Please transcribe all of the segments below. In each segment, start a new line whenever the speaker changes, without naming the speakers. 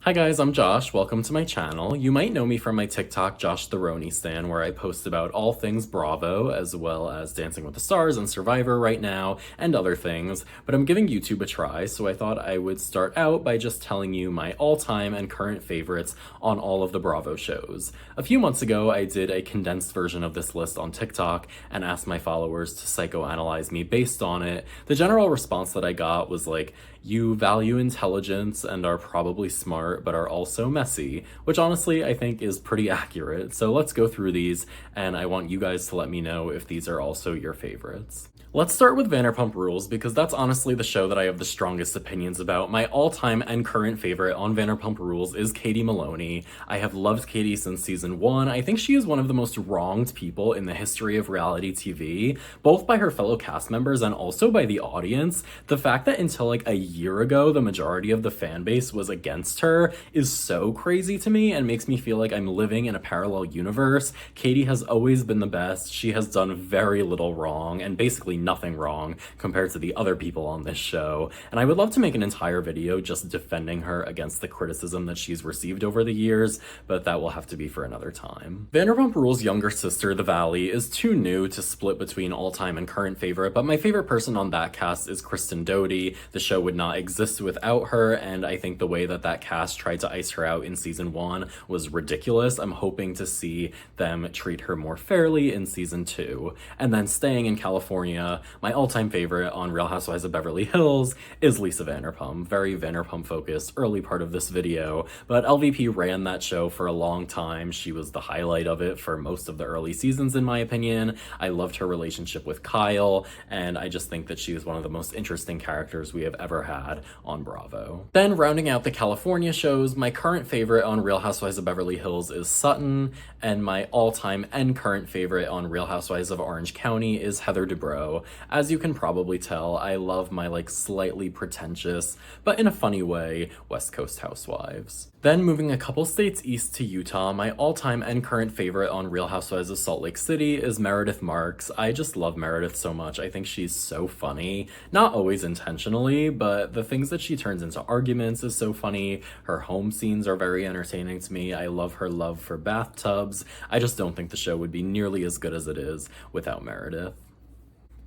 Hi guys, I'm Josh. Welcome to my channel. You might know me from my TikTok, Josh the Roni Stan, where I post about all things Bravo, as well as Dancing with the Stars and Survivor right now, and other things. But I'm giving YouTube a try, so I thought I would start out by just telling you my all-time and current favorites on all of the Bravo shows. A few months ago, I did a condensed version of this list on TikTok and asked my followers to psychoanalyze me based on it. The general response that I got was like, you value intelligence and are probably smart, but are also messy, which honestly I think is pretty accurate. So let's go through these, and I want you guys to let me know if these are also your favorites. Let's start with Vanderpump Rules, because that's honestly the show that I have the strongest opinions about. My all-time and current favorite on Vanderpump Rules is Katie Maloney. I have loved Katie since season 1. I think she is one of the most wronged people in the history of reality TV, both by her fellow cast members and also by the audience. The fact that until like a year ago, the majority of the fan base was against her is so crazy to me and makes me feel like I'm living in a parallel universe. Katie has always been the best. She has done very little wrong and basically nothing wrong compared to the other people on this show, and I would love to make an entire video just defending her against the criticism that she's received over the years, but that will have to be for another time. Vanderpump Rules' younger sister, The Valley, is too new to split between all-time and current favorite, but my favorite person on that cast is Kristen Doty. The show would not exist without her, and I think the way that that cast tried to ice her out in season 1 was ridiculous. I'm hoping to see them treat her more fairly in season 2. And then staying in California, my all-time favorite on Real Housewives of Beverly Hills is Lisa Vanderpump. Very Vanderpump focused early part of this video, but LVP ran that show for a long time. She was the highlight of it for most of the early seasons, in my opinion. I loved her relationship with Kyle, and I just think that she is one of the most interesting characters we have ever had on Bravo. Then rounding out the California shows, my current favorite on Real Housewives of Beverly Hills is Sutton, and my all-time and current favorite on Real Housewives of Orange County is Heather Dubrow. As you can probably tell, I love my like slightly pretentious, but in a funny way, West Coast housewives. Then moving a couple states east to Utah, my all-time and current favorite on Real Housewives of Salt Lake City is Meredith Marks. I just love Meredith so much. I think she's so funny. Not always intentionally, but the things that she turns into arguments is so funny. Her home scenes are very entertaining to me. I love her love for bathtubs. I just don't think the show would be nearly as good as it is without Meredith.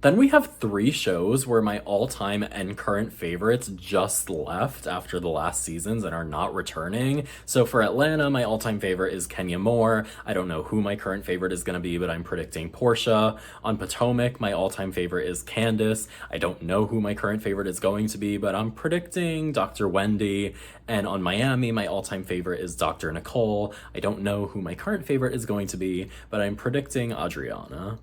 Then we have 3 shows where my all-time and current favorites just left after the last seasons and are not returning. So for Atlanta, my all-time favorite is Kenya Moore. I don't know who my current favorite is going to be, but I'm predicting Portia. On Potomac, my all-time favorite is Candace. I don't know who my current favorite is going to be, but I'm predicting Dr. Wendy. And on Miami, my all-time favorite is Dr. Nicole. I don't know who my current favorite is going to be, but I'm predicting Adriana.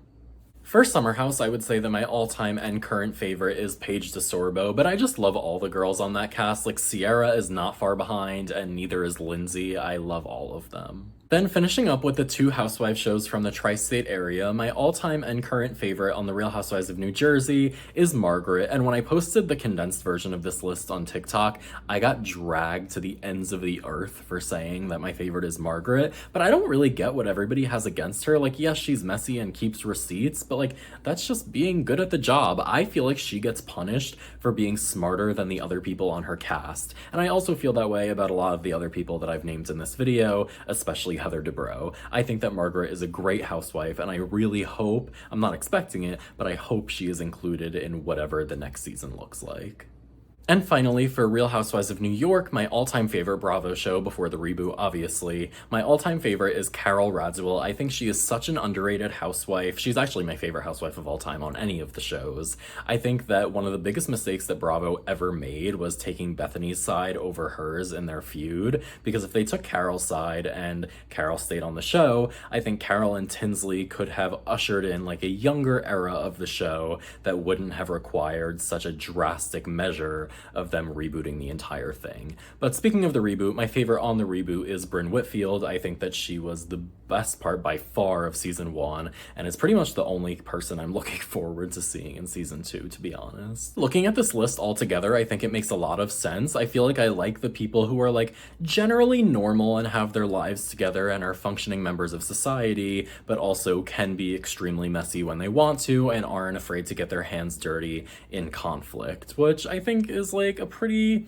For Summer House, I would say that my all-time and current favorite is Paige DeSorbo, but I just love all the girls on that cast. Like, Sierra is not far behind, and neither is Lindsay. I love all of them. Then finishing up with the 2 housewife shows from the tri-state area, my all-time and current favorite on The Real Housewives of New Jersey is Margaret, and when I posted the condensed version of this list on TikTok, I got dragged to the ends of the earth for saying that my favorite is Margaret, but I don't really get what everybody has against her. Like, yes, she's messy and keeps receipts, but like, that's just being good at the job. I feel like she gets punished for being smarter than the other people on her cast, and I also feel that way about a lot of the other people that I've named in this video, especially Heather Dubrow. I think that Margaret is a great housewife, and I really hope, I'm not expecting it, but I hope she is included in whatever the next season looks like. And finally, for Real Housewives of New York, my all-time favorite Bravo show before the reboot, obviously, my all-time favorite is Carol Radziwill. I think she is such an underrated housewife. She's actually my favorite housewife of all time on any of the shows. I think that one of the biggest mistakes that Bravo ever made was taking Bethany's side over hers in their feud, because if they took Carol's side and Carol stayed on the show, I think Carol and Tinsley could have ushered in like a younger era of the show that wouldn't have required such a drastic measure of them rebooting the entire thing. But speaking of the reboot, my favorite on the reboot is Brynn Whitfield. I think that she was the best part by far of season 1, and is pretty much the only person I'm looking forward to seeing in season 2, to be honest. Looking at this list altogether, I think it makes a lot of sense. I feel like I like the people who are like generally normal and have their lives together and are functioning members of society, but also can be extremely messy when they want to and aren't afraid to get their hands dirty in conflict, which I think is like a pretty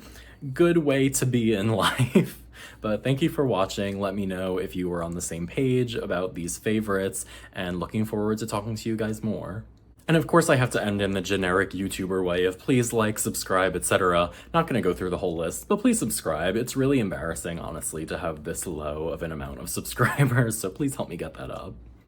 good way to be in life. But thank you for watching. Let me know if you were on the same page about these favorites, and looking forward to talking to you guys more. And of course I have to end in the generic YouTuber way of please like, subscribe, etc. Not gonna go through the whole list, but please subscribe. It's really embarrassing, honestly, to have this low of an amount of subscribers, so please help me get that up.